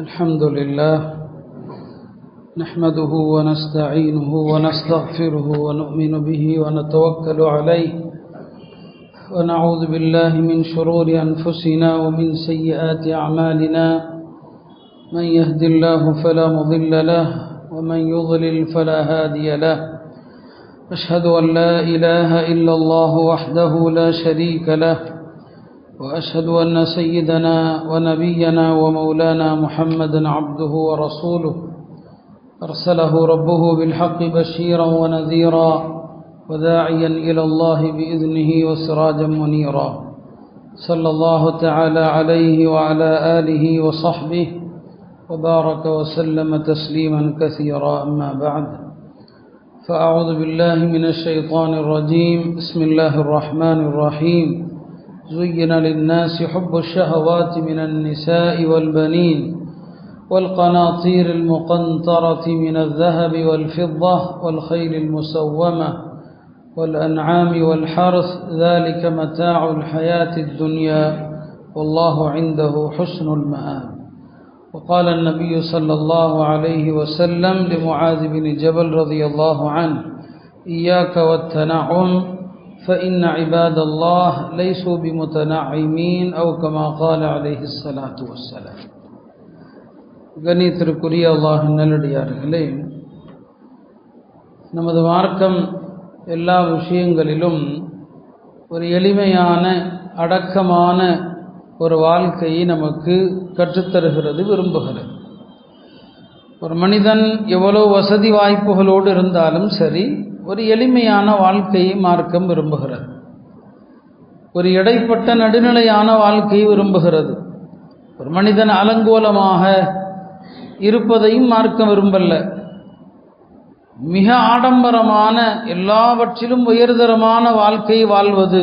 الحمد لله نحمده ونستعينه ونستغفره ونؤمن به ونتوكل عليه ونعوذ بالله من شرور أنفسنا ومن سيئات أعمالنا من يهد الله فلا مضل له ومن يضلل فلا هادي له أشهد أن لا إله إلا الله وحده لا شريك له وأشهد أن سيدنا ونبينا ومولانا محمدا عبده ورسوله أرسله ربه بالحق بشيرا ونذيرا وداعيا إلى الله بإذنه وسراجا منيرا صلى الله تعالى عليه وعلى آله وصحبه وبارك وسلم تسليما كثيرا أما بعد فأعوذ بالله من الشيطان الرجيم بسم الله الرحمن الرحيم زين للناس حب الشهوات من النساء والبنين والقناطير المقنطرة من الذهب والفضة والخيل المسومة والأنعام والحرث ذلك متاع الحياة الدنيا والله عنده حسن المآب. وقال النبي صلى الله عليه وسلم لمعاذ بن جبل رضي الله عنه إياك والتنعم فإن عباد الله ليسوا بمتنعمين أو كما قال عليه الصلاة والسلام. கண்ணியத்திற்குரிய அல்லாஹ்வின் நல்லடியார்களே, நமது மார்க்கம் எல்லா விஷயங்களிலும் ஒரு எளிமையான அடக்கமான ஒரு வாழ்க்கையை நமக்கு கற்றுத்தருகிறது, விரும்புகிறது. ஒரு மனிதன் எவ்வளோ வசதி வாய்ப்புகளோடு இருந்தாலும் சரி, ஒரு எளிமையான வாழ்க்கையை மார்க்கம் விரும்புகிறது. ஒரு இடைப்பட்ட நடுநிலையான வாழ்க்கையை விரும்புகிறது. ஒரு மனிதன் அலங்கோலமாக இருப்பதையும் மார்க்கம் விரும்பல்ல. மிக ஆடம்பரமான எல்லாவற்றிலும் உயர்தரமான வாழ்க்கையை வாழ்வது,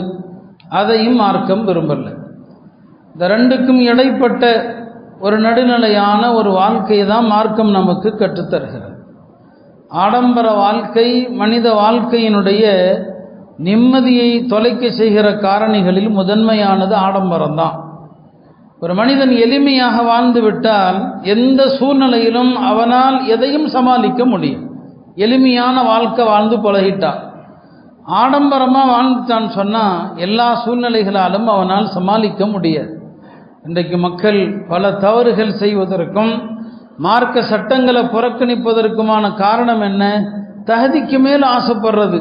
அதையும் மார்க்கம் விரும்பல்ல. இந்த ரெண்டுக்கும் இடைப்பட்ட ஒரு நடுநிலையான ஒரு வாழ்க்கையை தான் மார்க்கம் நமக்கு கற்றுத்தருகிறது. ஆடம்பர வாழ்க்கை மனித வாழ்க்கையினுடைய நிம்மதியை தொலைக்க செய்கிற காரணிகளில் முதன்மையானது ஆடம்பரம்தான். ஒரு மனிதன் எளிமையாக வாழ்ந்து விட்டால் எந்த சூழ்நிலையிலும் அவனால் எதையும் சமாளிக்க முடியும். எளிமையான வாழ்க்கை வாழ்ந்து பழகிட்டான். ஆடம்பரமாக வாழ்ந்துட்டான்னு சொன்னால் எல்லா சூழ்நிலைகளாலும் அவனால் சமாளிக்க முடியாது. இன்றைக்கு மக்கள் பல தவறுகள் செய்வதற்கும் மார்க்க சட்டங்களை புறக்கணிப்பதற்குமான காரணம் என்ன? தகுதிக்கு மேல் ஆசைப்படுறது,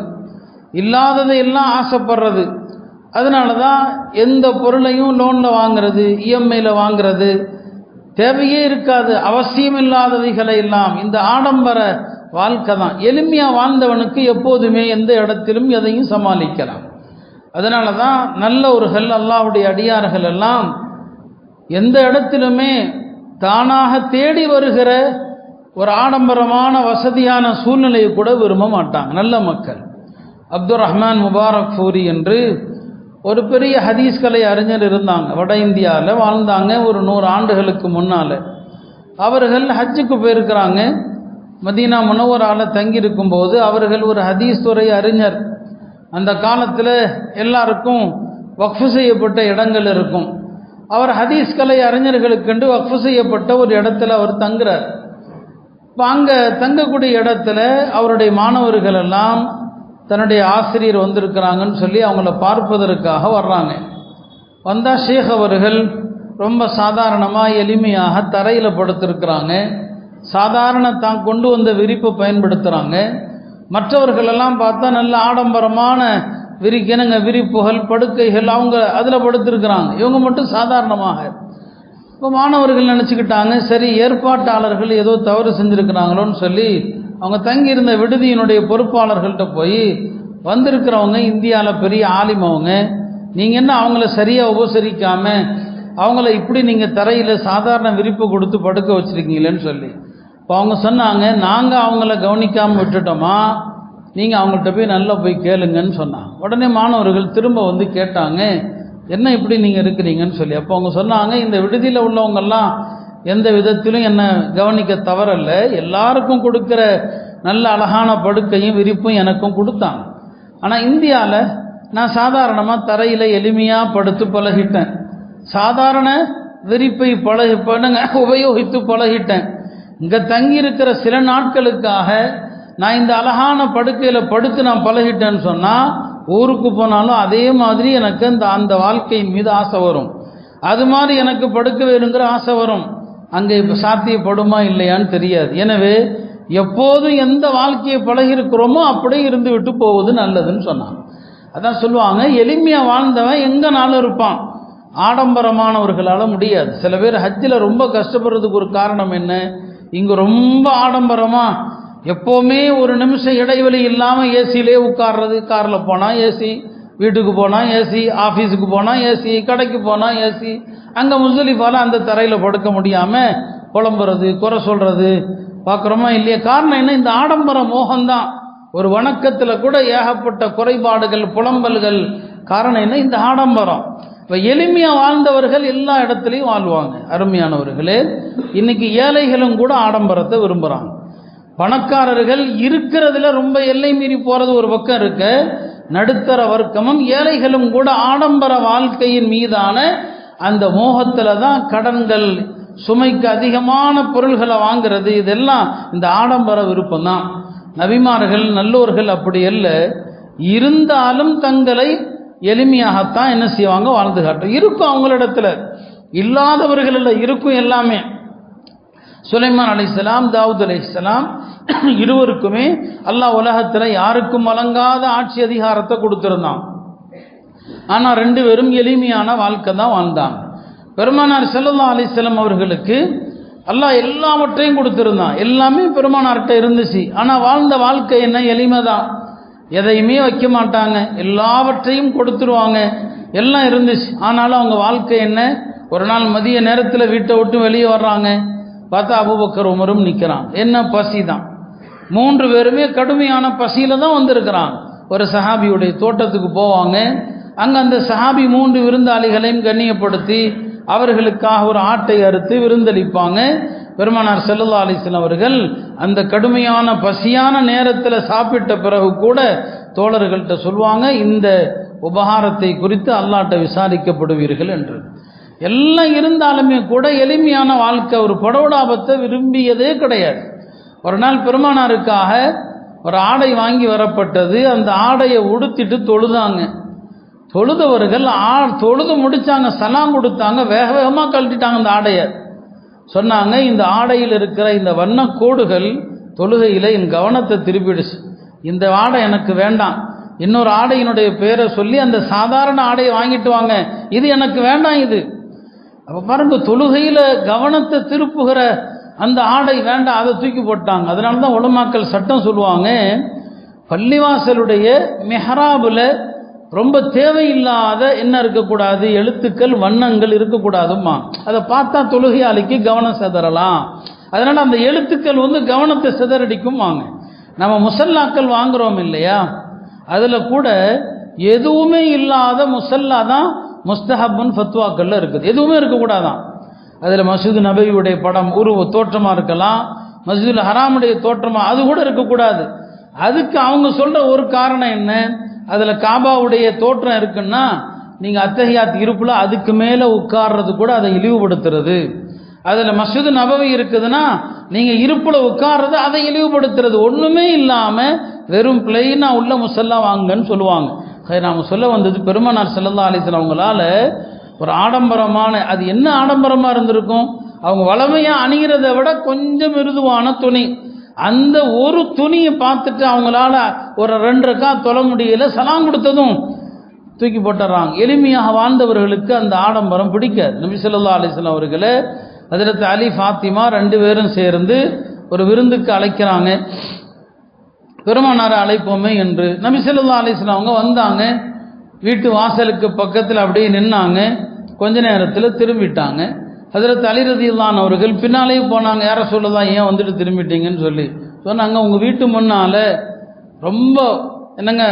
இல்லாததை எல்லாம் ஆசைப்படுறது. அதனால தான் எந்த பொருளையும் லோனில் வாங்கிறது, இஎம்ஐயில் வாங்கிறது, தேவையே இருக்காது, அவசியம் இல்லாதவைகளை எல்லாம். இந்த ஆடம்பர வாழ்க்கை தான். எளிமையாக வாழ்ந்தவனுக்கு எப்போதுமே எந்த இடத்திலும் எதையும் சமாளிக்கலாம். அதனால தான் நல்லவர்கள், அல்லாஹ்வுடைய அடியார்கள் எல்லாம் எந்த இடத்திலுமே தானாக தேடி வருகிற ஒரு ஆடம்பரமான வசதியான சூழ்நிலையை கூட விரும்ப மாட்டாங்க நல்ல மக்கள். அப்துல் ரஹ்மான் முபாரக் ஃபூரி என்று ஒரு பெரிய ஹதீஸ் கலை அறிஞர் இருந்தாங்க. வட இந்தியாவில் வாழ்ந்தாங்க. ஒரு 100 ஆண்டுகளுக்கு முன்னால் அவர்கள் ஹஜ்ஜுக்கு போயிருக்கிறாங்க. மதீனா முனவரால தங்கியிருக்கும்போது அவர்கள் ஒரு ஹதீஸ் துறை அறிஞர். அந்த காலத்தில் எல்லாருக்கும் வக்ஃபு செய்யப்பட்ட இடங்கள் இருக்கும். அவர் ஹதீஸ் கலை அறிஞர்களுக்கென்று வக்ஃபு செய்யப்பட்ட ஒரு இடத்துல அவர் தங்குறார். இப்போ அங்கே தங்கக்கூடிய இடத்துல அவருடைய மாணவர்கள் எல்லாம் தன்னுடைய ஆசிரியர் வந்திருக்கிறாங்கன்னு சொல்லி அவங்கள பார்ப்பதற்காக வர்றாங்க. வந்தால் ஷேக் அவர்கள் ரொம்ப சாதாரணமாக எளிமையாக தரையில் படுத்திருக்கிறாங்க. சாதாரண தான் கொண்டு வந்த விரிப்பை பயன்படுத்துகிறாங்க. மற்றவர்களெல்லாம் பார்த்தா நல்ல ஆடம்பரமான விரிப்புகள், படுக்கைகள், அவங்க அதில் படுத்திருக்கிறாங்க. இவங்க மட்டும் சாதாரணமாக. இப்போ மாணவர்கள் நினச்சிக்கிட்டாங்க, சரி ஏற்பாட்டாளர்கள் ஏதோ தவறு செஞ்சுருக்கிறாங்களோன்னு சொல்லி அவங்க தங்கியிருந்த விடுதியினுடைய பொறுப்பாளர்கள்ட்ட போய், வந்திருக்கிறவங்க இந்தியாவில் பெரிய ஆலிமவங்க, நீங்கள் என்ன அவங்கள சரியாக உபசரிக்காமல் அவங்கள இப்படி நீங்கள் தரையில் சாதாரண விரிப்பு கொடுத்து படுக்க வச்சுருக்கீங்களேன்னு சொல்லி. இப்போ அவங்க சொன்னாங்க, நாங்கள் அவங்கள கவனிக்காமல் விட்டுட்டோமா, நீங்கள் அவங்கள்ட்ட போய் நல்லா போய் கேளுங்கன்னு சொன்னாங்க. உடனே மாணவர்கள் திரும்ப வந்து கேட்டாங்க, என்ன இப்படி நீங்கள் இருக்கிறீங்கன்னு சொல்லி. அப்போ அவங்க சொன்னாங்க, இந்த விடுதியில் உள்ளவங்கெல்லாம் எந்த விதத்திலும் என்னை கவனிக்க தவறல்ல, எல்லாருக்கும் கொடுக்குற நல்ல அழகான படுக்கையும் விரிப்பும் எனக்கும் கொடுத்தாங்க. ஆனால் இந்தியாவில் நான் சாதாரணமாக தரையில் எளிமையாக படுத்து பழகிட்டேன். சாதாரண விரிப்பை உபயோகித்து பழகிட்டேன். இங்கே தங்கியிருக்கிற சில நாட்களுக்காக நான் இந்த அழகான படுக்கையில் படுத்து நான் பழகிட்டேன்னு சொன்னால் ஊருக்கு போனாலும் அதே மாதிரி எனக்கு அந்த வாழ்க்கையின் மீது ஆசை வரும். அது மாதிரி எனக்கு படுக்க வேணுங்கிற ஆசை வரும். அங்கே சாத்தியப்படுமா இல்லையான்னு தெரியாது. எனவே எப்போதும் எந்த வாழ்க்கையை பழகிருக்கிறோமோ அப்படியே இருந்து விட்டு போவது நல்லதுன்னு சொன்னாங்க. அதான் சொல்லுவாங்க, எளிமையாக வாழ்ந்தவன் எங்கே நாளும் இருப்பான், ஆடம்பரமானவர்களால் முடியாது. சில பேர் ஹஜ்ஜில் ரொம்ப கஷ்டப்படுறதுக்கு ஒரு காரணம் என்ன, இங்கே ரொம்ப ஆடம்பரமாக எப்போவுமே ஒரு நிமிஷம் இடைவெளி இல்லாமல் ஏசியிலே உட்கார்றது. காரில் போனால் ஏசி, வீட்டுக்கு போனால் ஏசி, ஆஃபீஸுக்கு போனால் ஏசி, கடைக்கு போனால் ஏசி. அங்கே முஸ்தலிஃபால அந்த தரையில் படுக்க முடியாமல் புலம்புறது, குறை சொல்கிறது பார்க்குறோமா இல்லையா? காரணம் என்ன? இந்த ஆடம்பர மோகம்தான். ஒரு வணக்கத்தில் கூட ஏகப்பட்ட குறைபாடுகள், புலம்பல்கள். காரணம் என்ன? இந்த ஆடம்பரம். இப்போ எளிமையாக வாழ்ந்தவர்கள் எல்லா இடத்துலையும் வாழ்வாங்க. அருமையானவர்களே, இன்னைக்கு ஏழைகளும் கூட ஆடம்பரத்தை விரும்புகிறாங்க. பணக்காரர்கள் இருக்கிறதுல ரொம்ப எல்லை மீறி போகிறது ஒரு பக்கம் இருக்க, நடுத்தர வர்க்கமும் ஏழைகளும் கூட ஆடம்பர வாழ்க்கையின் மீதான அந்த மோகத்தில் தான் கடன்கள், சுமைக்கு அதிகமான பொருள்களை வாங்கிறது, இதெல்லாம் இந்த ஆடம்பர விருப்பம் தான். நபிமார்கள் நல்லோர்கள் அப்படி அல்ல. இருந்தாலும் தங்களை எளிமையாகத்தான் என்ன செய்வாங்க, வாழ்ந்து காட்டும். இருக்கும் அவங்களிடத்துல, இல்லாதவர்கள் இருக்கும் எல்லாமே. சுலைமான் அலைஹிஸ்ஸலாம், தாவூத் அலைஹிஸ்ஸலாம் இருவருக்குமே அல்லாஹ் உலகத்தில் யாருக்கும் வழங்காத ஆட்சி அதிகாரத்தை கொடுத்துருந்தான். ஆனால் ரெண்டு பேரும் எளிமையான வாழ்க்கை தான் வாழ்ந்தாங்க. பெருமானார் ஸல்லல்லாஹு அலைஹி வஸல்லம் அவர்களுக்கு அல்லாஹ் எல்லாவற்றையும் கொடுத்துருந்தான். எல்லாமே பெருமானார்கிட்ட இருந்துச்சு. ஆனால் வாழ்ந்த வாழ்க்கை என்ன? எளிமை தான். எதையுமே வைக்க மாட்டாங்க, எல்லாவற்றையும் கொடுத்துருவாங்க, எல்லாம் இருந்துச்சு. ஆனாலும் அவங்க வாழ்க்கை என்ன? ஒரு நாள் மதிய நேரத்தில் வீட்டை விட்டு வெளியே வர்றாங்க. பார்த்தா அபூபக்கர் உமரும் நிற்கிறான். என்ன? பசி தான். மூன்று பேருமே கடுமையான பசியில் தான் வந்திருக்கிறாங்க. ஒரு சஹாபியுடைய தோட்டத்துக்கு போவாங்க. அங்கே அந்த சஹாபி மூன்று விருந்தாளிகளையும் கண்ணியப்படுத்தி அவர்களுக்காக ஒரு ஆட்டை அறுத்து விருந்தளிப்பாங்க. பெருமானார் ஸல்லல்லாஹு அலைஹி வஸல்லம் அவர்கள் அந்த கடுமையான பசியான நேரத்தில் சாப்பிட்ட பிறகு கூட தோழர்கள்ட்ட சொல்லுவாங்க, இந்த உபகாரத்தை குறித்து அல்லாஹ்ட்ட விசாரிக்கப்படுவீர்கள் என்று. எல்லாம் இருந்தாலுமே கூட எளிமையான வாழ்க்கை, ஒரு படோடாபத்தை விரும்பியதே கிடையாது. ஒரு நாள் பெருமானாருக்காக ஒரு ஆடை வாங்கி வரப்பட்டது. அந்த ஆடையை உடுத்திட்டு தொழுதாங்க. தொழுதவர்கள் தொழுது முடிச்சாங்க, சலாம் கொடுத்தாங்க, வேக வேகமாக கழட்டிட்டாங்க அந்த ஆடையை. சொன்னாங்க, இந்த ஆடையில் இருக்கிற இந்த வண்ணக்கோடுகள் தொழுகையில் என் கவனத்தை திருப்பிடுச்சு. இந்த ஆடை எனக்கு வேண்டாம். இன்னொரு ஆடையினுடைய பேரை சொல்லி அந்த சாதாரண ஆடையை வாங்கிட்டு வாங்க, இது எனக்கு வேண்டாம். இது அப்போ பாருங்க, தொழுகையில் கவனத்தை திருப்புகிற அந்த ஆடை வேண்டாம், அதை தூக்கி போட்டாங்க. அதனால தான் உலமாக்கள் சட்டம் சொல்லுவாங்க, பள்ளிவாசலுடைய மெஹராபில் ரொம்ப தேவையில்லாத என்ன இருக்கக்கூடாது, எழுத்துக்கள், வண்ணங்கள் இருக்கக்கூடாதுமா. அதை பார்த்தா தொழுகையாளிக்கு கவனம் சிதறலாம். அதனால் அந்த எழுத்துக்கள் கவனத்தை சிதறடிக்கும். வாங்க, நம்ம முசல்லாக்கள் வாங்குகிறோம் இல்லையா, அதில் கூட எதுவுமே இல்லாத முசல்லா தான் முஸ்தஹப்புன் ஃபத்வாக்கள்ல இருக்குது. எதுவுமே இருக்கக்கூடாதான். அதில் மஸ்ஜித் நபவியுடைய படம் உருவ தோற்றமாக இருக்கலாம், மஸ்ஜிதுல் ஹராமுடைய தோற்றமாக, அது கூட இருக்கக்கூடாது. அதுக்கு அவங்க சொல்கிற ஒரு காரணம் என்ன, அதில் காபாவுடைய தோற்றம் இருக்குன்னா நீங்கள் அத்தஹியாத் இருப்பில் அதுக்கு மேலே உட்கார்றது கூட அதை இழிவுபடுத்துறது. அதில் மஸ்ஜிது நபவி இருக்குதுன்னா நீங்கள் இருப்பில் உட்கார்றது அதை இழிவுபடுத்துறது. ஒன்றுமே இல்லாமல் வெறும் பிளெயினாக உள்ள முசல்லா வாங்கன்னு சொல்லுவாங்க. நாம் சொல்ல வந்தது, பெருமானார் ஸல்லல்லாஹு அலைஹி வஸல்லம் அவங்களால ஒரு ஆடம்பரமான, அது என்ன ஆடம்பரமாக இருந்திருக்கும், அவங்க வளமையாக அணிகிறதை விட கொஞ்சம் மிருதுவான துணி, அந்த ஒரு துணியை பார்த்துட்டு அவங்களால ஒரு 2 ரக்காத் தொழ முடியல, சலாம் கொடுத்ததும் தூக்கி போட்டுறாங்க. எளிமையாக வாழ்ந்தவர்களுக்கு அந்த ஆடம்பரம் பிடிக்காது. நபி ஸல்லல்லாஹு அலைஹி வஸல்லம் அவர்களே ஹஜ்ரத் அலி, ஃபாத்திமா 2 பேரும் சேர்ந்து ஒரு விருந்துக்கு அழைக்கிறாங்க. பெருமானாரை அழைப்போமே என்று நபி ஸல்லல்லாஹு அலைஹி வஸல்லம் அவங்க வந்தாங்க. வீட்டு வாசலுக்கு பக்கத்தில் அப்படியே நின்னாங்க. கொஞ்ச நேரத்தில் திரும்பிட்டாங்க. ஹஜ்ரத் அலி ரலியல்லாஹு அன்ஹு அவர்கள் பின்னாலேயே போனாங்க. யார சொல்லலாம், ஏன் வந்துட்டு திரும்பிட்டீங்கன்னு சொல்லி சொன்னாங்க. உங்கள் வீட்டு முன்னால் ரொம்ப என்னங்க,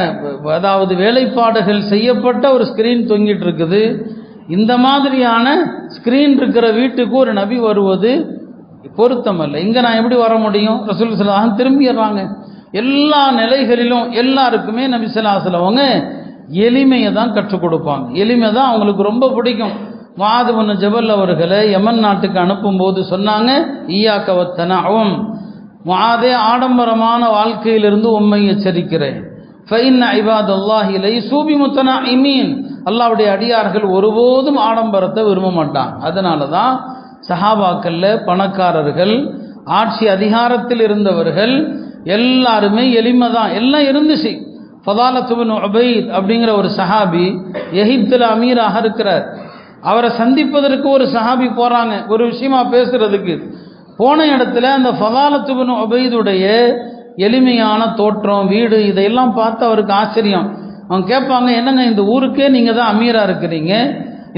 அதாவது வேலைப்பாடுகள் செய்யப்பட்ட ஒரு ஸ்க்ரீன் தொங்கிட்டு இருக்குது. இந்த மாதிரியான ஸ்க்ரீன் இருக்கிற வீட்டுக்கு ஒரு நபி வருவது பொருத்தம் அல்ல. இங்கே நான் எப்படி வர முடியும்? ரசூல் ஸல்லல்லாஹு அலைஹி வஸல்லம் திரும்பிடுறாங்க. எல்லா நிலைகளிலும் எல்லாருக்குமே நபி ஸல்லல்லாஹு அலைஹி வஸல்லம் அவங்க எளிமையை தான் கற்றுக் கொடுப்பாங்க. எளிமை தான் அவங்களுக்கு ரொம்ப பிடிக்கும். முஆத் இப்னு ஜபல் அவர்களை யமன் நாட்டுக்கு அனுப்பும்போது சொன்னாங்க, ஈயாக்க வத்தனஉம், முஆதே ஆடம்பரமான வாழ்க்கையிலிருந்து உம்மை எச்சரிக்கிறேன். ஃபஇன்ன இபாதல்லாஹி லைஸூ பிமுத்தனஇமீன், அல்லாஹ்வுடைய அடியார்கள் ஒருபோதும் ஆடம்பரத்தை விரும்ப மாட்டாங்க. அதனால தான் சஹாபாக்கள்ல பணக்காரர்கள், ஆட்சி அதிகாரத்தில் இருந்தவர்கள் எல்லாருமே எளிமை தான், எல்லாம் இருந்துச்சு. ஃபதாலத் இப்னு உபைத் அப்படிங்கிற ஒரு சஹாபி எகிப்தில் அமீராக இருக்கிறார். அவரை சந்திப்பதற்கு ஒரு சஹாபி போகிறாங்க ஒரு விஷயமா பேசுறதுக்கு. போன இடத்துல அந்த ஃபதாலத் இப்னு உபைதுடைய எளிமையான தோற்றம், வீடு, இதையெல்லாம் பார்த்து அவருக்கு ஆச்சரியம். அவங்க கேட்பாங்க, என்னங்க இந்த ஊருக்கே நீங்கள் தான் அமீராக இருக்கிறீங்க,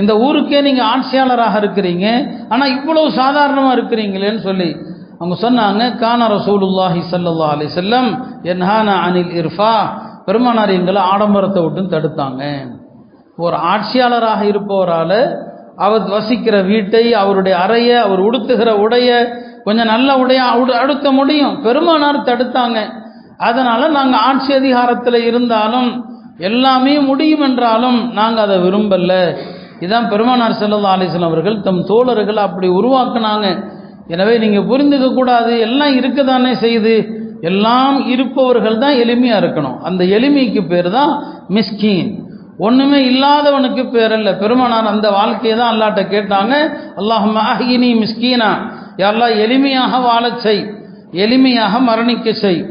இந்த ஊருக்கே நீங்கள் ஆட்சியாளராக இருக்கிறீங்க, ஆனால் இவ்வளவு சாதாரணமாக இருக்கிறீங்களேன்னு சொல்லி அவங்க சொன்னாங்க, கான ரசூலுல்லாஹி ஸல்லல்லாஹு அலைஹி வஸல்லம் யன்ஹானா அனில் இர்ஃபா, பெருமானார் எங்களை ஆடம்பரத்தை விட்டு தடுத்தாங்க. ஒரு ஆட்சியாளராக இருப்பவரால் அவர் வசிக்கிற வீட்டை, அவருடைய அறையை, அவர் உடுத்துகிற உடைய கொஞ்சம் நல்ல உடைய அடுத்த முடியும், பெருமானார் தடுத்தாங்க. அதனால் நாங்கள் ஆட்சி அதிகாரத்தில் இருந்தாலும் எல்லாமே முடியும் என்றாலும் நாங்கள் அதை விரும்பல. இதான் பெருமானார் ஸல்லல்லாஹு அலைஹி வஸல்லம் அவர்கள் தம் தோழர்கள் அப்படி உருவாக்குனாங்க. எனவே நீங்கள் புரிந்துக்க கூடாது, எல்லாம் இருக்க தானே செய்து, எல்லாம் இருப்பவர்கள் தான் எளிமையாக இருக்கணும். அந்த எளிமைக்கு பேர் தான் மிஸ்கீன், ஒன்றுமே இல்லாதவனுக்கு பேர் அல்ல. பெருமானார் அந்த வாழ்க்கையை தான் அல்லாஹ்ட்ட கேட்டாங்க, அல்லாஹும்ம அஹ்யினி மிஸ்கீனா, யா அல்லாஹ் எளிமையாக வாழச் செய், எளிமையாக மரணிக்க செய்,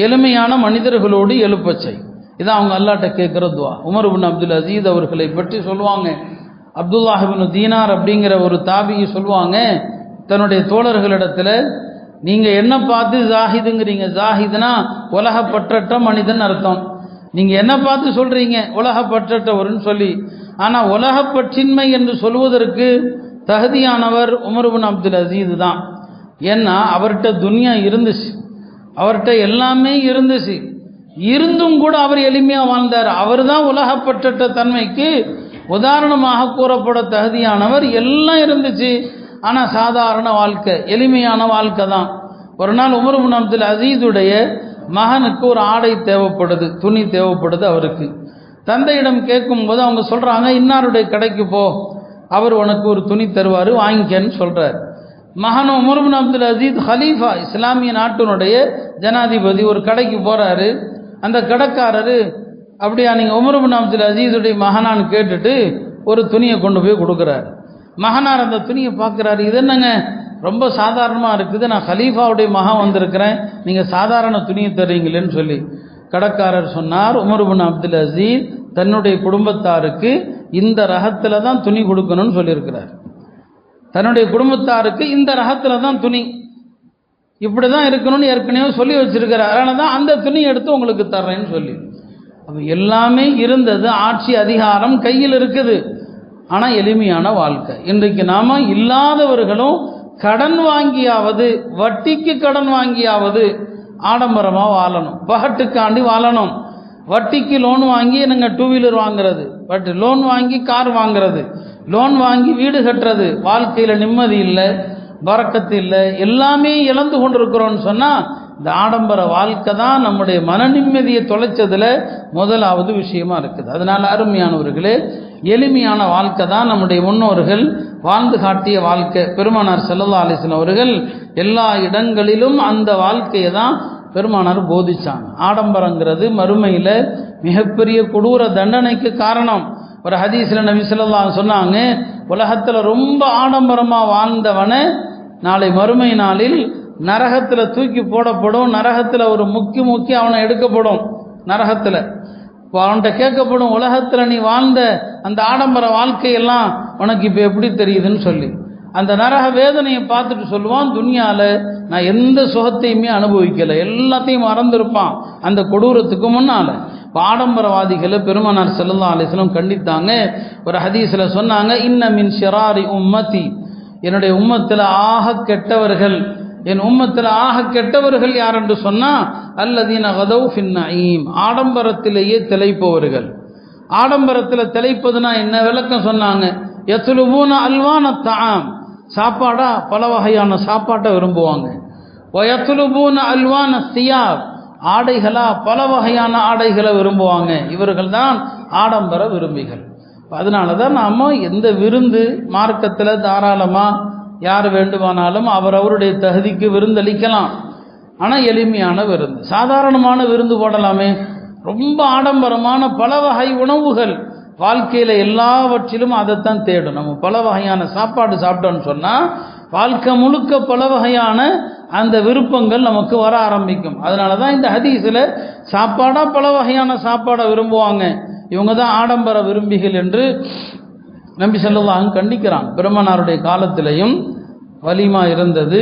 எளிமையான மனிதர்களோடு எழுப்பச் செய். இதான் அவங்க அல்லாஹ்ட்ட கேட்குற துவா. உமர் இப்னு அப்துல் அசீஸ் அவர்களை பற்றி சொல்லுவாங்க, அப்துல்லாஹ் இப்னு தீனார் அப்படிங்கிற ஒரு தாபியை சொல்லுவாங்க, தன்னுடைய தோழர்களிடத்தில், நீங்கள் என்ன பார்த்து ஜாஹிதுங்கிறீங்க? ஜாஹிதுனா உலகப்பற்றற்ற மனிதன் அர்த்தம். நீங்கள் என்ன பார்த்து சொல்கிறீங்க உலகப்பற்றற்றவர்னு சொல்லி? ஆனால் உலகப்பற்றின்மை என்று சொல்வதற்கு தகுதியானவர் உமர் இப்னு அப்துல் அசீஸ் தான். ஏன்னா அவர்கிட்ட துனியா இருந்துச்சு, அவர்கிட்ட எல்லாமே இருந்துச்சு, இருந்தும் கூட அவர் எளிமையாக வாழ்ந்தார். அவர் தான் உலகப்பற்றற்ற தன்மைக்கு உதாரணமாக கூறப்பட தகுதியானவர். எல்லாம் இருந்துச்சு, ஆனால் சாதாரண வாழ்க்கை, எளிமையான வாழ்க்கை தான். ஒரு நாள் உமர் இப்னு அப்துல் அசீஸுடைய மகனுக்கு ஒரு ஆடை தேவைப்படுது, துணி தேவைப்படுது. அவருக்கு தந்தையிடம் கேட்கும்போது அவங்க சொல்கிறாங்க, இன்னாருடைய கடைக்கு போ, அவர் உனக்கு ஒரு துணி தருவார், வாங்கிக்கன்னு சொல்கிறார். மகன் உமர் இப்னு அப்துல் அசீஸ் ஹலீஃபா, இஸ்லாமிய நாட்டினுடைய ஜனாதிபதி, ஒரு கடைக்கு போகிறாரு. அந்த கடைக்காரரு, அப்படியா நீங்கள் உமர் இப்னு அப்துல் அசீஸுடைய மகனான்னு கேட்டுட்டு ஒரு துணியை கொண்டு போய் கொடுக்குறாரு. மகனார் அந்த துணியை பார்க்குறாரு, இது என்னங்க ரொம்ப சாதாரணமாக இருக்குது, நான் ஹலீஃபாவுடைய மகன் வந்திருக்கிறேன், நீங்கள் சாதாரண துணியை தர்றீங்களேன்னு சொல்லி. கடைக்காரர் சொன்னார், உமர் இப்னு அப்துல் அசீஸ் தன்னுடைய குடும்பத்தாருக்கு இந்த ரகத்தில் தான் துணி கொடுக்கணும்னு சொல்லியிருக்கிறார். தன்னுடைய குடும்பத்தாருக்கு இந்த ரகத்தில் தான் துணி, இப்படி தான் இருக்கணும்னு ஏற்கனவே சொல்லி வச்சிருக்கிறார். அதனால தான் அந்த துணி எடுத்து உங்களுக்கு தர்றேன்னு சொல்லி. அப்போ எல்லாமே இருந்தது, ஆட்சி அதிகாரம் கையில் இருக்குது, ஆனால் எளிமையான வாழ்க்கை. இன்றைக்கு நாம் இல்லாதவர்களும் கடன் வாங்கியாவது, வட்டிக்கு கடன் வாங்கியாவது ஆடம்பரமாக வாழணும், பகட்டுக்காண்டி வாழணும். வட்டிக்கு லோன் வாங்கி நாங்கள் 2 வீலர் வாங்குறது, பட் லோன் வாங்கி கார் வாங்குறது, லோன் வாங்கி வீடு கட்டுறது, வாழ்க்கையில் நிம்மதி இல்லை, பரக்கத்து இல்லை, எல்லாமே இழந்து கொண்டிருக்கிறோன்னு சொன்னால் இந்த ஆடம்பர வாழ்க்கை தான் நம்முடைய மன நிம்மதியை தொலைச்சதில் முதலாவது விஷயமா இருக்குது. அதனால் அருமையானவர்களே, எளிமையான வாழ்க்கை தான் நம்முடைய முன்னோர்கள் வாழ்ந்து காட்டிய வாழ்க்கை. பெருமானார் ஸல்லல்லாஹு அலைஹி வஸல்லம் அவர்கள் எல்லா இடங்களிலும் அந்த வாழ்க்கையை தான் பெருமானார் போதிச்சாங்க. ஆடம்பரங்கிறது மறுமையில் மிகப்பெரிய கொடூர தண்டனைக்கு காரணம். ஒரு ஹதீஸில் நபி ஸல்லல்லாஹு அலைஹி வஸல்லம் சொன்னாங்க, உலகத்தில் ரொம்ப ஆடம்பரமாக வாழ்ந்தவனை நாளை மறுமை நாளில் நரகத்தில் தூக்கி போடப்படும், நரகத்தில் ஒரு முக்கி அவனை எடுக்கப்படும். நரகத்தில் அவன்கிட்ட கேட்கப்படும், உலகத்தில் நீ வாழ்ந்த அந்த ஆடம்பர வாழ்க்கையெல்லாம் உனக்கு இப்போ எப்படி தெரியுதுன்னு சொல்லி. அந்த நரக வேதனையை பார்த்துட்டு சொல்லுவான், துன்யாவில் நான் எந்த சுகத்தையுமே அனுபவிக்கலை, எல்லாத்தையும் மறந்துருப்பான் அந்த கொடூரத்துக்கு முன்னால். ஆடம்பரவாதிகளை பெருமானார் ஸல்லல்லாஹு அலைஹி வஸல்லம் கண்டித்தாங்க. ஒரு ஹதீஸில் சொன்னாங்க, இன்ன மின் ஷிராரி உம்மதி, என்னுடைய உம்மத்தில் ஆக கெட்டவர்கள், என் உம்மத்தில் ஆக கெட்டவர்கள் யார் என்று சொன்னால், அல்லதீன கதவ் ஃபின் நஈம், ஆடம்பரத்திலேயே திளைப்பவர்கள். ஆடம்பரத்தில் திளைப்பதுனா என்ன விளக்கம் சொன்னாங்க, யத்லுபூன அல்வான தஆம், சாப்பாடா பல வகையான சாப்பாட்டை விரும்புவாங்க. வயத்லுபூன அல்வான சியாப், ஆடைகளா பல வகையான ஆடைகளை விரும்புவாங்க. இவர்கள் தான் ஆடம்பர விரும்பிகள். அதனால தான் நாம் எந்த விருந்து மார்க்கத்தில் தாராளமாக யார் வேண்டுமானாலும் அவருடைய தகுதிக்கு விருந்தளிக்கலாம். ஆனால் எளிமையான விருந்து, சாதாரணமான விருந்து போடலாமே. ரொம்ப ஆடம்பரமான பல வகை உணவுகள் வாழ்க்கையில் எல்லாவற்றிலும் அதைத்தான் தேடும். நம்ம பல வகையான சாப்பாடு சாப்பிட்டோன்னு சொன்னால் வாழ்க்கை முழுக்க பல வகையான அந்த விருப்பங்கள் நமக்கு வர ஆரம்பிக்கும். அதனால தான் இந்த ஹதீஸில் சாப்பாடாக பல வகையான சாப்பாடை விரும்புவாங்க. இவங்க தான் ஆடம்பர விரும்பிகள் என்று நபி ஸல்லல்லாஹு அலைஹி வஸல்லம் கண்டிக்கிறாங்க. பெருமானாருடைய காலத்திலையும் வலிமா இருந்தது.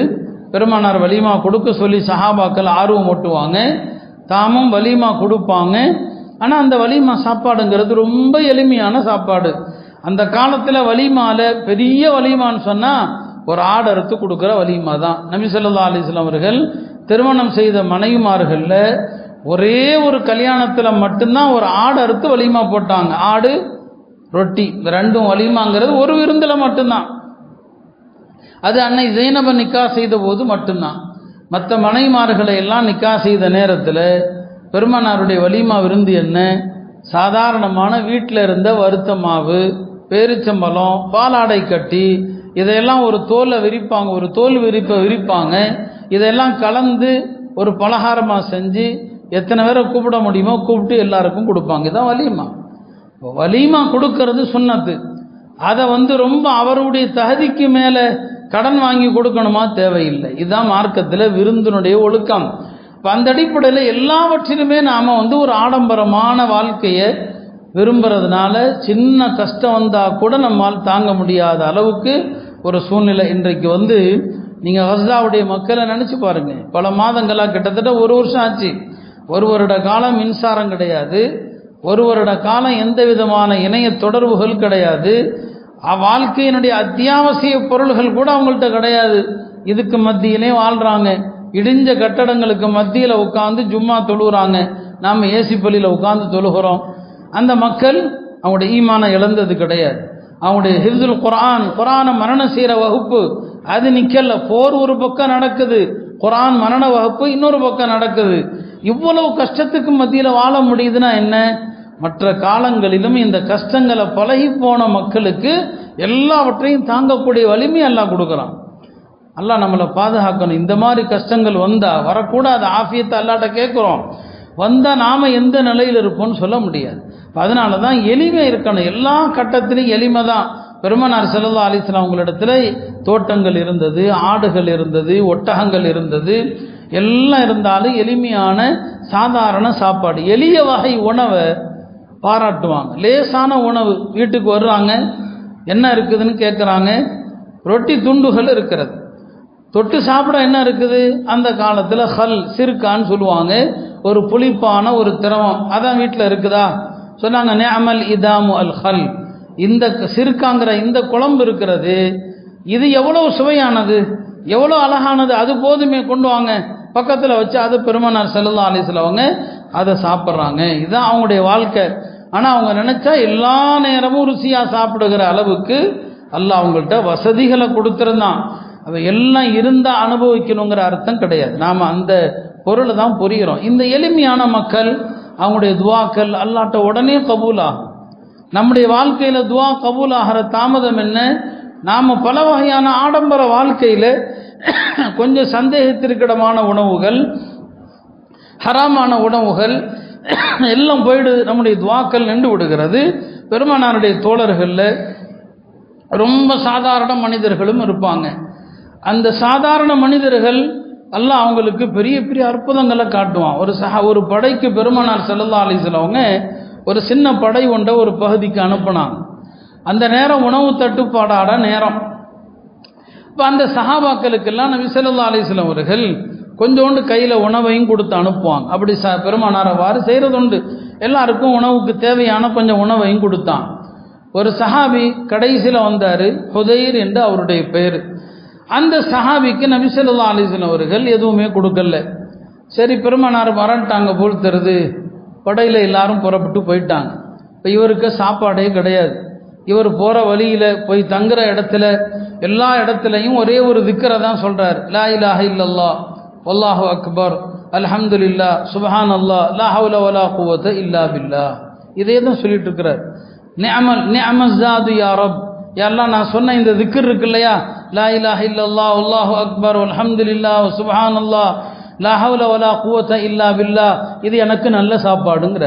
பெருமானார் வலிமா கொடுக்க சொல்லி சஹாபாக்கள் ஆர்வம் ஓட்டுவாங்க, தாமும் வலிமா கொடுப்பாங்க. ஆனால் அந்த வலிமா சாப்பாடுங்கிறது ரொம்ப எளிமையான சாப்பாடு. அந்த காலத்தில் வலிமால பெரிய வலிமான்னு சொன்னால் ஒரு ஆடு அறுத்து கொடுக்குற வலிமா தான். நபி ஸல்லல்லாஹு அலைஹி வஸல்லம் அவர்கள் திருமணம் செய்த மனைவிமார்களில் ஒரே ஒரு கல்யாணத்தில் மட்டும்தான் ஒரு ஆடு அறுத்து வலிமா போட்டாங்க. ஆடு ரொட்டி இந்த ரெண்டும் வலிமாங்கிறது ஒரு விருந்தில் மட்டும்தான். அது அன்னை ஜெய்னபை நிக்கா செய்த போது மட்டும்தான். மற்ற மனைவிமார்களை எல்லாம் நிக்கா செய்த நேரத்தில் பெருமானாருடைய வலிமா விருந்து என்ன? சாதாரணமான வீட்டில் இருந்த வறுத்த மாவு, பேரிச்சம்பழம், பாலாடை கட்டி, இதையெல்லாம் ஒரு தோலை விரிப்பாங்க, ஒரு தோல் விரிப்பை விரிப்பாங்க. இதெல்லாம் கலந்து ஒரு பலகாரமாக செஞ்சு எத்தனை பேரை கூப்பிட முடியுமோ கூப்பிட்டு எல்லாருக்கும் கொடுப்பாங்க. இதுதான் வலிமா. வலிமா கொடுக்கறது சுன்னத்து. அதை ரொம்ப அவருடைய தகுதிக்கு மேலே கடன் வாங்கி கொடுக்கணுமா? தேவையில்லை. இதுதான் மார்க்கத்தில் விருந்தினுடைய ஒழுக்கம். இப்போ அந்த அடிப்படையில் எல்லாவற்றிலுமே நாம் ஒரு ஆடம்பரமான வாழ்க்கையை விரும்புறதுனால சின்ன கஷ்டம் வந்தால் கூட நம்மால் தாங்க முடியாத அளவுக்கு ஒரு சூழ்நிலை இன்றைக்கு நீங்கள் கஸ்ஸாவுடைய மக்களை நினச்சி பாருங்கள். பல மாதங்களாக கிட்டத்தட்ட ஒரு வருஷம் ஆச்சு. ஒரு வருட காலம் மின்சாரம் கிடையாது, ஒரு வருட காலம் எந்த விதமான இணைய தொடர்புகள் கிடையாது, வாழ்க்கையினுடைய அத்தியாவசிய பொருள்கள் கூட அவங்கள்ட்ட கிடையாது. இதுக்கு மத்தியிலே வாழ்கிறாங்க. இடிஞ்ச கட்டடங்களுக்கு மத்தியில் உட்காந்து ஜும்மா தொழுகிறாங்க. நாம் ஏசி பள்ளியில் உட்காந்து தொழுகிறோம். அந்த மக்கள் அவங்களுடைய ஈமானை இழந்தது கிடையாது. அவங்களுடைய ஹிஃப்துல் குர்ஆனை மரணம் செய்கிற வகுப்பு அது நிற்கல. போர் ஒரு பக்கம் நடக்குது, குர்ஆன் மரண வகுப்பு இன்னொரு பக்கம் நடக்குது. இவ்வளவு கஷ்டத்துக்கு மத்தியில் வாழ முடியுதுன்னா என்ன? மற்ற காலங்களிலும் இந்த கஷ்டங்களை பழகி போன மக்களுக்கு எல்லாவற்றையும் தாங்கக்கூடிய வலிமை அல்லாஹ் கொடுக்குறான். அல்லாஹ் நம்மளை பாதுகாக்கணும். இந்த மாதிரி கஷ்டங்கள் வந்தால் வரக்கூடாது. ஆஃபியத்தை அல்லாட்ட கேட்குறோம். வந்தால் நாம் எந்த நிலையில் இருப்போம்னு சொல்ல முடியாது. அதனால தான் எளிமை இருக்கணும். எல்லா கட்டத்திலையும் எளிமை தான். பெருமானார் ஸல்லல்லாஹு அலைஹி வஸல்லம் அவங்களிடத்தில் தோட்டங்கள் இருந்தது, ஆடுகள் இருந்தது, ஒட்டகங்கள் இருந்தது, எல்லாம் இருந்தாலும் எளிமையான சாதாரண சாப்பாடு, எளிய வகை உணவை பாராட்டுவாங்க. லேசான உணவு. வீட்டுக்கு வர்றாங்க, என்ன இருக்குதுன்னு கேட்குறாங்க. ரொட்டி துண்டுகள் இருக்கிறது, தொட்டு சாப்பிட என்ன இருக்குது? அந்த காலத்தில் ஹல் சிறுக்கான்னு சொல்லுவாங்க, ஒரு புளிப்பான ஒரு திரவம். அதான் வீட்டில் இருக்குதா? சொன்னாங்க நிஅமல் இதாமு அல் ஹல். இந்த சிறுக்காங்கிற இந்த குழம்பு இருக்கிறது, இது எவ்வளோ சுவையானது, எவ்வளோ அழகானது, அது போதுமே, கொண்டு வாங்க. பக்கத்தில் வச்சு அது பெருமானார் ஸல்லல்லாஹு அலைஹி வஸல்லம் அவங்க அதை சாப்பிட்றாங்க. இதுதான் அவங்களுடைய வாழ்க்கை. ஆனால் அவங்க நினச்சா எல்லா நேரமும் ருசியாக சாப்பிடுகிற அளவுக்கு அல்லாஹ் அவங்கள்ட்ட வசதிகளை கொடுத்துருந்தான். அது எல்லாம் இருந்தால் அனுபவிக்கணுங்கிற அர்த்தம் கிடையாது. நாம் அந்த பொருளை தான் புரிகிறோம். இந்த எளிமையான மக்கள் அவங்களுடைய துவாக்கள் அல்லாஹ்ட்ட உடனே கபூலாகும். நம்முடைய வாழ்க்கையில் துவா கபூல் ஆகிற தாமதம் என்ன? நாம் பல வகையான ஆடம்பர வாழ்க்கையில் கொஞ்சம் சந்தேகத்திற்கிடமான உணவுகள், ஹராமான உணவுகள் எல்லாம் போயிடுது. நம்முடைய துவாக்கள் நின்று விடுகிறது. பெருமானாருடைய தோழர்களில் ரொம்ப சாதாரண மனிதர்களும் இருப்பாங்க. அந்த சாதாரண மனிதர்கள் அல்லாஹ் அவங்களுக்கு பெரிய பெரிய அற்புதங்களை காட்டுவான். ஒரு படைக்கு பெருமானார் ஸல்லல்லாஹு அலைஹி வஸல்லம் அவங்க ஒரு சின்ன படை கொண்ட ஒரு பகுதிக்கு அனுப்புனாங்க. அந்த நேரம் உணவு தட்டுப்பாடாட நேரம். இப்போ அந்த சஹாபாக்களுக்கெல்லாம் நபி ஸல்லல்லாஹு அலைஹி வஸல்லம் அவர்கள் கொஞ்சோண்டு கையில் உணவையும் கொடுத்து அனுப்புவாங்க. அப்படி பெருமானார் அவ்வாறு செய்கிறதுண்டு. எல்லாருக்கும் உணவுக்கு தேவையான கொஞ்சம் உணவையும் கொடுத்தான். ஒரு சஹாபி கடைசியில் வந்தார், ஹுதைர் என்று அவருடைய பெயர். அந்த சஹாபிக்கு நபி ஸல்லல்லாஹு அலைஹி வஸல்லம் அவர்கள் எதுவுமே கொடுக்கல. சரி, பெருமானார் வரட்டாங்க போல் தருது. படையில் எல்லாரும் புறப்பட்டு போயிட்டாங்க. இப்போ இவருக்கு சாப்பாடே கிடையாது. இவர் போகிற வழியில் போய் தங்குற இடத்துல எல்லா இடத்துலையும் ஒரே ஒரு திக்ரை தான் சொல்கிறார். லா இலாஹ இல்லல்லாஹ் வல்லாஹு அக்பர் அல்ஹம்துலில்லாஹ் சுப்ஹானல்லாஹ் லா ஹவ்ல வலா குவத்த இல்லா பில்லாஹ். இதே தான் சொல்லிட்டு இருக்கிறார். நிஅமஸ் ஜாது யா ரப், யாரெல்லாம் நான் சொன்ன இந்த திக்ர் இருக்கு இல்லையா, லா இலாஹ இல்லல்லாஹ் அல்லாஹு அக்பர் அல்ஹம்துலில்லாஹ் சுப்ஹானல்லாஹ் லா ஹவ்ல வலா குவத இல்லா பில்லாஹ், இது எனக்கு நல்ல சாப்பாடுங்கிற.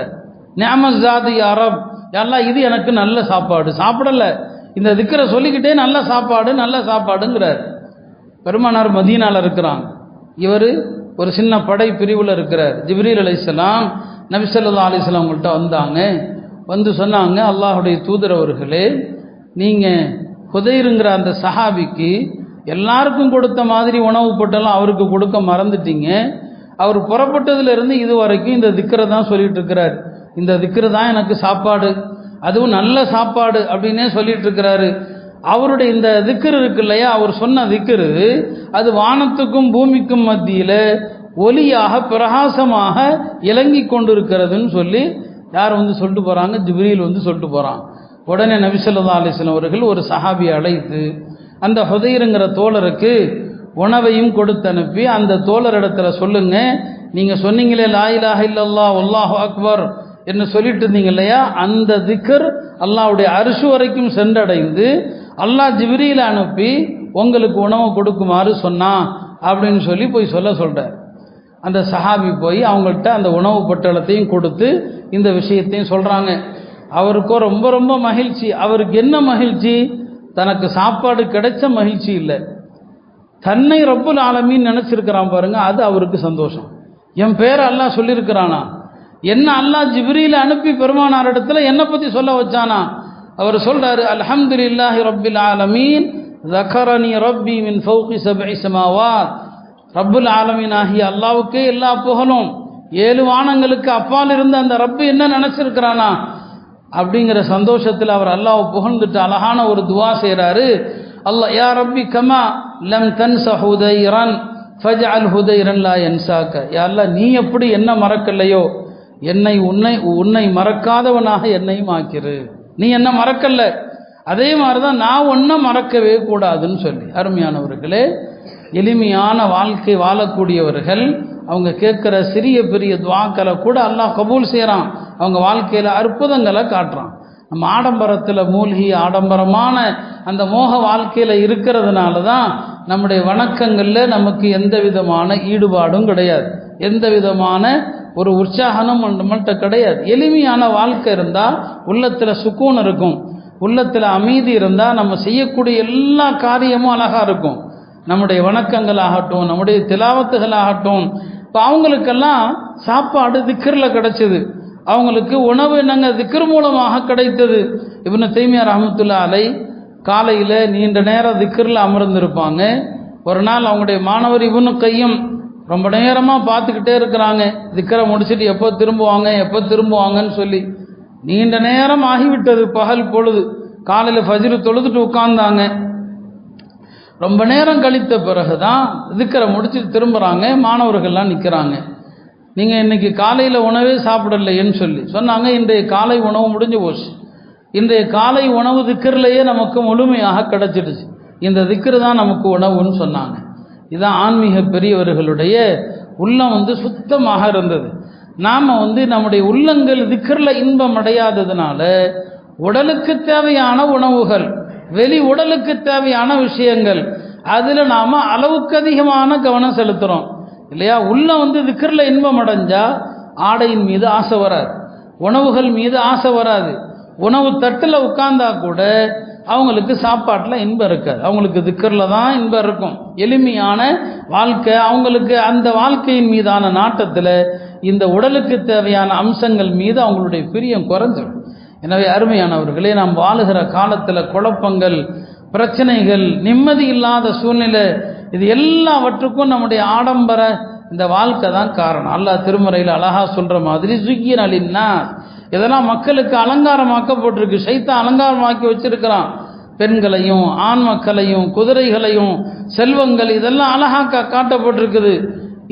நிஅமஸ் ஜாது யா ரப், யாரெல்லாம் இது எனக்கு நல்ல சாப்பாடு, சாப்பிடல இந்த திக்ரை சொல்லிக்கிட்டே நல்ல சாப்பாடு நல்ல சாப்பாடுங்கிறார். பெருமானார் மதீனால இருக்கிறாங்க, இவர் ஒரு சின்ன படை பிரிவில் இருக்கிறார். ஜிப்ரீல் அலைஹிஸ்ஸலாம் நபி ஸல்லல்லாஹு அலைஹி வஸல்லம் அவங்கள்ட்ட வந்தாங்க. வந்து சொன்னாங்க, அல்லாஹுடைய தூதர் அவர்களே, நீங்கள் ஹுதைருங்கிற அந்த சஹாபிக்கு எல்லாருக்கும் கொடுத்த மாதிரி உணவு பொட்டெல்லாம் அவருக்கு கொடுக்க மறந்துட்டீங்க. அவர் புறப்பட்டதுலேருந்து இது வரைக்கும் இந்த திக்ரை தான் சொல்லிட்டு இருக்கிறார். இந்த திக்ரு தான் எனக்கு சாப்பாடு, அதுவும் நல்ல சாப்பாடு அப்படின்னே சொல்லிட்டு இருக்கிறாரு. அவருடைய இந்த திக்ரு இருக்கு இல்லையா, அவர் சொன்ன திக்ரு அது வானத்துக்கும் பூமிக்கும் மத்தியில் ஒளியாக பிரகாசமாக இலங்கி கொண்டிருக்கிறதுன்னு சொல்லி யார் வந்து சொல்லிட்டு போகிறாங்க, ஜிப்ரீல் வந்து சொல்லிட்டு போகிறான். உடனே நபி ஸல்லல்லாஹு அலைஹி வஸல்லம் அவர்கள் ஒரு சஹாபியை அழைத்து அந்த ஹுதைருங்கிற தோழருக்கு உணவையும் கொடுத்து அனுப்பி, அந்த தோழரிடத்துல சொல்லுங்க, நீங்கள் சொன்னீங்களே லா இலாஹ இல்லல்லாஹ் அல்லாஹு அக்பர் என்று சொல்லிட்டு இருந்தீங்க இல்லையா, அந்த திக்ர் அல்லாஹ்வுடைய அர்ஷ் வரைக்கும் சென்றடைந்து அல்லாஹ் ஜிப்ரீல் அனுப்பி உங்களுக்கு உணவு கொடுக்குமாறு சொன்னான் அப்படின்னு சொல்லி போய் சொல்கிறார். அந்த சஹாபி போய் அவங்கள்ட்ட அந்த உணவு பொட்டலத்தையும் கொடுத்து இந்த விஷயத்தையும் சொல்கிறாங்க. அவருக்கோ ரொம்ப ரொம்ப மகிழ்ச்சி. அவருக்கு என்ன மகிழ்ச்சி? தனக்கு சாப்பாடு கிடைச்ச மகிழ்ச்சி இல்லை, தன்னை ரப்புல் ஆலமீன் நினச்சிருக்கிறான் பாருங்க, அது அவருக்கு சந்தோஷம். என் பேரை அல்லாஹ் சொல்லியிருக்கிறானா, என்ன அல்லாஹ் ஜிப்ரீல் அனுப்பி பெருமானார் இடத்துல என்னை பற்றி சொல்ல வச்சானா. அவர் சொல்றாரு, அல்ஹம்துலில்லாஹி ரப்பில் ஆலமீன் ஸக்கரனி ரப்பி மின் ஃபௌகி சப்இ ஸமாவாத். ரப்புல் ஆலமீன் ஆகிய அல்லாஹ்வுக்கே எல்லா புகழும், 7 வானங்களுக்கு அப்பால் இருந்த அந்த ரப்பு என்ன நினைச்சிருக்கிறானா அப்படிங்கிற சந்தோஷத்தில் அவர் அல்லாஹ் புகழ்ந்துட்டு அழகான ஒரு துவா செய்கிறாரு. அல்லாஹ் யா ரப்பி கமா லம் தன்ஸ ஹுதைரன் ஃபஜ்அல் ஹுதைரன் லா யன்சாக. யா அல்லாஹ், நீ எப்படி என்ன மறக்கலையோ என்னை உன்னை மறக்காதவனாக என்னையும் ஆக்கிரு. நீ என்ன மறக்கல, அதே மாதிரி தான் நான் ஒன்றை மறக்கவே கூடாதுன்னு சொல்லி. அருமையானவர்களே, எளிமையான வாழ்க்கை வாழக்கூடியவர்கள் அவங்க கேட்குற சிறிய பெரிய துவாக்களை கூட அல்லாஹ் கபூல் செய்கிறான், அவங்க வாழ்க்கையில் அற்புதங்களை காட்டுறான். நம்ம ஆடம்பரத்தில் மூழ்கி ஆடம்பரமான அந்த மோக வாழ்க்கையில் இருக்கிறதுனால தான் நம்முடைய வணக்கங்களில் நமக்கு எந்த விதமான ஈடுபாடும் கிடையாது, எந்த விதமான ஒரு உற்சாகமும் நம்மள்கிட்ட கிடையாது. எளிமையான வாழ்க்கை இருந்தால் உள்ளத்தில் சுக்கூன் இருக்கும், உள்ளத்தில் அமைதி இருந்தால் நம்ம செய்யக்கூடிய எல்லா காரியமும் அழகாக இருக்கும். நம்முடைய வணக்கங்களாகட்டும், நம்முடைய திலாவத்துகளாகட்டும். இப்போ அவங்களுக்கெல்லாம் சாப்பாடு திக்ரில் கிடைச்சது, அவங்களுக்கு உணவு என்னங்க திக்ர் மூலமாக கிடைத்தது. இப்னு தைமியா ரஹ்மத்துல்லாஹி அலைஹி காலையில் நீண்ட நேரம் திக்ரில் அமர்ந்திருப்பாங்க. ஒரு நாள் அவங்களுடைய மாணவர் இப்னு கையும் ரொம்ப நேரமாக பார்த்துக்கிட்டே இருக்கிறாங்க, திக்ரை முடிச்சுட்டு எப்போ திரும்புவாங்கன்னு சொல்லி. நீண்ட நேரம் ஆகிவிட்டது, பகல் பொழுது. காலையில் ஃபஜ்ரு தொழுதுட்டு உட்கார்ந்தாங்க. ரொம்ப நேரம் கழித்த பிறகு தான் திக்ரை முடிச்சுட்டு திரும்புகிறாங்க. மாணவர்கள்லாம் நிற்கிறாங்க. நீங்கள் இன்றைக்கி காலையில் உணவே சாப்பிடலையேன்னு சொல்லி சொன்னாங்க. இன்றைய காலை உணவு முடிஞ்சு போச்சு. இன்றைய காலை உணவு திக்ரிலேயே நமக்கு முழுமையாக கிடச்சிடுச்சு. இந்த திக்ரு தான் நமக்கு உணவுன்னு சொன்னாங்க. இதுதான் ஆன்மீக பெரியவர்களுடைய உள்ளம் சுத்தமாக இருந்தது. நாம் நம்முடைய உள்ளங்கள் திக்ரில் இன்பம் அடையாததுனால உடலுக்கு தேவையான உணவுகள், வெளி உடலுக்கு தேவையான விஷயங்கள், அதில் நாம் அளவுக்கு அதிகமான கவனம் செலுத்துகிறோம் இல்லையா. உள்ளம் திக்ரில் இன்பம் அடைஞ்சா ஆடையின் மீது ஆசை வராது, உணவுகள் மீது ஆசை வராது. உணவு தட்டில் உட்கார்ந்தா கூட அவங்களுக்கு சாப்பாட்டில் இன்பம் இருக்காது, அவங்களுக்கு திக்ரில் தான் இன்பம் இருக்கும். எளிமையான வாழ்க்கை அவங்களுக்கு, அந்த வாழ்க்கையின் மீதான நாட்டத்தில் இந்த உடலுக்கு தேவையான அம்சங்கள் மீது அவங்களுடைய பிரியம் குறைஞ்சிடும். எனவே அருமையானவர்களே, நாம் வாழுகிற காலத்தில் குழப்பங்கள், பிரச்சனைகள், நிம்மதி இல்லாத சூழ்நிலை, இது எல்லாவற்றுக்கும் நம்முடைய ஆடம்பர இந்த வாழ்க்கை தான் காரணம். அல்லாஹ் திருமறையில் அழகா சொல்கிற மாதிரி ஜுக்கியன் அலின்னா, இதெல்லாம் மக்களுக்கு அலங்காரமாக்கப்பட்டிருக்கு, ஷைத்தான் அலங்காரமாக்கி வச்சிருக்கிறான். பெண்களையும் ஆண் மக்களையும் குதிரைகளையும் செல்வங்கள் இதெல்லாம் அழகாக காட்டப்பட்டிருக்குது.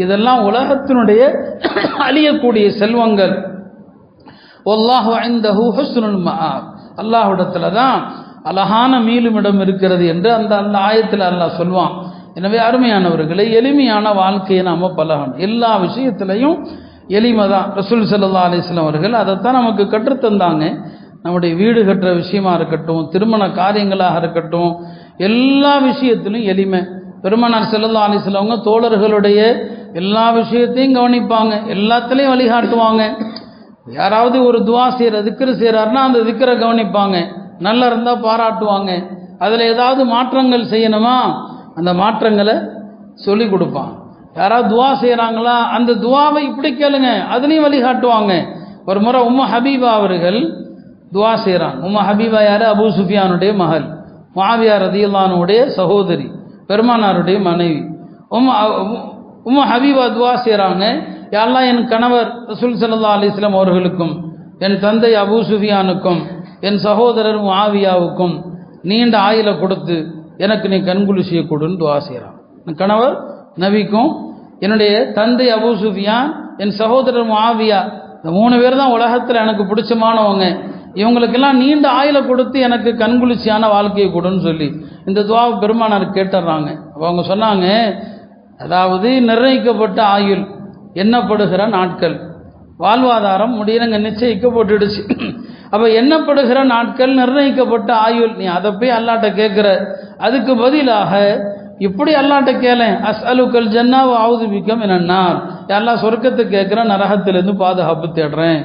இதெல்லாம் உலகத்தினுடைய அழியக்கூடிய செல்வங்கள். வல்லாஹு இன்தஹு ஹுஸ்னுல் மஆப், அல்லாஹ்விடத்துல தான் அழகான மீளுமிடம் இருக்கிறது என்று அந்த ஆயத்தில் அல்லாஹ் சொல்வான். எனவே அருமையானவர்களை, எளிமையான வாழ்க்கையை நாம் பழகணும். எல்லா விஷயத்திலையும் எளிமை தான். ரசூல் ஸல்லல்லாஹு அலைஹி வஸல்லம் அவர்கள் அதைத்தான் நமக்கு கற்றுத்தந்தாங்க. நம்முடைய வீடு கட்டுற விஷயமா இருக்கட்டும், திருமண காரியங்களாக இருக்கட்டும், எல்லா விஷயத்திலும் எளிமை. பெருமானார் ஸல்லல்லாஹு அலைஹி வஸல்லம் அவங்க தோழர்களுடைய எல்லா விஷயத்தையும் கவனிப்பாங்க, எல்லாத்துலேயும் வழிகாட்டுவாங்க. யாராவது ஒரு துவா செய்கிற திக்ரு செய்கிறாருன்னா அந்த திக்ரை கவனிப்பாங்க, நல்லா இருந்தால் பாராட்டுவாங்க. அதில் ஏதாவது மாற்றங்கள் செய்யணுமா அந்த மாற்றங்களை சொல்லி கொடுப்பாங்க. யாராவது துவா செய்கிறாங்களா அந்த துவாவை இப்படி கேளுங்க, அதுலேயும் வழிகாட்டுவாங்க. ஒரு முறை உம்மு ஹபீபா அவர்கள் துவா செய்கிறாங்க. உம்மு ஹபீபா யார்? அபூ சுஃபியானுடைய மகள், முஆவியா ரலியல்லாஹு அன்ஹுடைய சகோதரி, பெருமானாருடைய மனைவி. உம்மு ஹபீபா துவா செய்கிறாங்க, யா அல்லாஹ் என் கணவர் ரசூல் ஸல்லல்லாஹு அலைஹி வஸல்லம் அவர்களுக்கும், என் தந்தை அபூ சுஃபியானுக்கும், என் சகோதரர் முஆவியாவுக்கும் நீண்ட ஆயுளை கொடுத்து எனக்கு நீ கண்குளிர்ச்சியை கொடுன்னு துவா செய்கிறான். என் கணவர் நபிக்கும், என்னுடைய தந்தை அபூ சுஃபியான், என் சகோதரர் முஆவியா, இந்த 3 பேர் தான் உலகத்தில் எனக்கு பிடிச்சமானவங்க. இவங்களுக்கெல்லாம் நீண்ட ஆயுளை கொடுத்து எனக்கு கண்குளிர்ச்சியான வாழ்க்கையை கொடுன்னு சொல்லி இந்த துவாவை பெருமானார் கேட்டுறாங்க. அவங்க சொன்னாங்க, அதாவது நிர்ணயிக்கப்பட்ட ஆயுள், எண்ணப்படுகிற நாட்கள், வாழ்வாதாரம் முடியறங்க நிச்சயிக்கப்பட்டுடுச்சு. அப்போ எண்ணப்படுகிற நாட்கள், நிர்ணயிக்கப்பட்ட ஆயுள், நீ அதை போய் அல்லாட்ட கேட்குற, அதுக்கு பதிலாக இப்படி அல்லாட்ட கேளேன், அஸ்அலுக்கல் ஜன்னா வ அஊது பிக மினன் நார், அல்லாஹ் சொர்க்கத்தை கேட்குறேன், நரகத்திலிருந்து பாதுகாப்பு தேடுறேன்.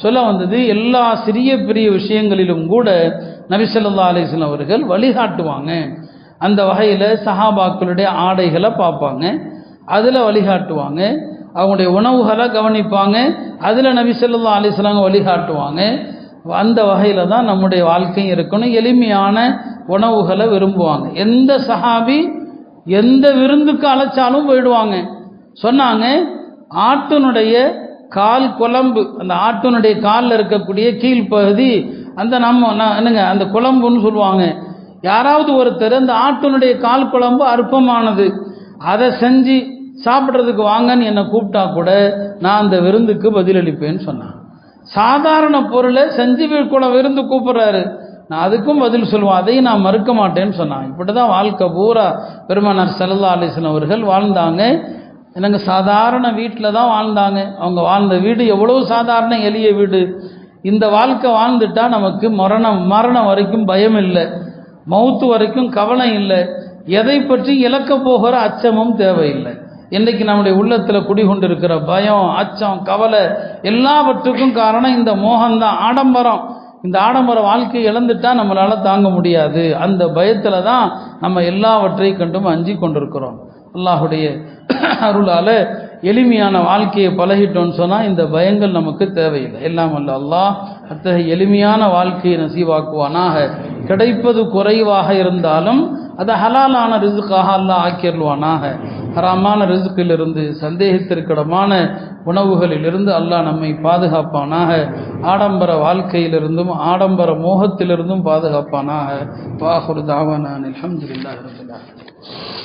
சொல்ல வந்தது, எல்லா சிறிய பெரிய விஷயங்களிலும் கூட நபி ஸல்லல்லாஹு அலைஹி வஸல்லம் அவர்கள் வழிகாட்டுவாங்க. அந்த வகையில் சஹாபாக்களுடைய ஆடைகளை பார்ப்பாங்க, அதில் வழிகாட்டுவாங்க. அவங்களுடைய உணவுகளை கவனிப்பாங்க, அதில் நபி ஸல்லல்லாஹு அலைஹி வஸல்லம் வழிகாட்டுவாங்க. அந்த வகையில் தான் நம்முடைய வாழ்க்கையும் இருக்கணும். எளிமையான உணவுகளை விரும்புவாங்க. எந்த சஹாபி எந்த விருந்துக்கு அழைச்சாலும் போயிடுவாங்க. சொன்னாங்க, ஆட்டினுடைய கால் குழம்பு, அந்த ஆட்டினுடைய காலில் இருக்கக்கூடிய கீழ்ப்பகுதி, அந்த என்னங்க அந்த குழம்புன்னு சொல்லுவாங்க. யாராவது ஒருத்தர் அந்த ஆட்டினுடைய கால் குழம்பு அற்பமானது, அதை செஞ்சு சாப்பிட்றதுக்கு வாங்கன்னு என்னை கூப்பிட்டா கூட நான் அந்த விருந்துக்கு பதிலளிப்பேன்னு சொன்னான். சாதாரண பொருளை செஞ்சு விருந்து கூப்பிட்றாரு, நான் அதுக்கும் பதில் சொல்லுவேன், அதையும் நான் மறுக்க மாட்டேன்னு சொன்னான். இப்படி தான் வாழ்க்கை பூரா பெருமானார் ஸல்லல்லாஹு அலைஹி வஸல்லம் அவர்கள் வாழ்ந்தாங்க. எனக்கு சாதாரண வீட்டில் தான் வாழ்ந்தாங்க. அவங்க வாழ்ந்த வீடு எவ்வளோ சாதாரண எளிய வீடு. இந்த வாழ்க்கை வாழ்ந்துட்டா நமக்கு மரணம் வரைக்கும் பயம் இல்லை, மௌத்து வரைக்கும் கவலை இல்லை, எதை பற்றி இழக்க போகிற அச்சமும் தேவையில்லை. இன்றைக்கு நம்முடைய உள்ளத்தில் குடிகொண்டிருக்கிற பயம், அச்சம், கவலை எல்லாவற்றுக்கும் காரணம் இந்த மோகம்தான், ஆடம்பரம். இந்த ஆடம்பர வாழ்க்கையை இழந்துட்டா நம்மளால் தாங்க முடியாது. அந்த பயத்தில் தான் நம்ம எல்லாவற்றை கண்டும் அஞ்சி கொண்டிருக்கிறோம். அல்லாஹுடைய அருளால் எளிமையான வாழ்க்கையை பழகிட்டோன்னு சொன்னால் இந்த பயங்கள் நமக்கு தேவையில்லை. எல்லாம் அல்ல அல்லாஹ் அத்தகைய எளிமையான வாழ்க்கையை நசீவாக்குவானாக. கிடைப்பது குறைவாக இருந்தாலும் அதை ஹலாலான ரிஸ்காக அல்லாஹ் ஆக்கிடுவானாக. ஹராமான ரிஸ்கிலிருந்து, சந்தேகத்திற்கிடமான உணவுகளிலிருந்து அல்லாஹ் நம்மை பாதுகாப்பானாக. ஆடம்பர வாழ்க்கையிலிருந்தும் ஆடம்பர மோகத்திலிருந்தும் பாதுகாப்பானாக. வாஹிரு தாவானா அல்ஹம்துலில்லாஹி ரப்பில் ஆலமீன்.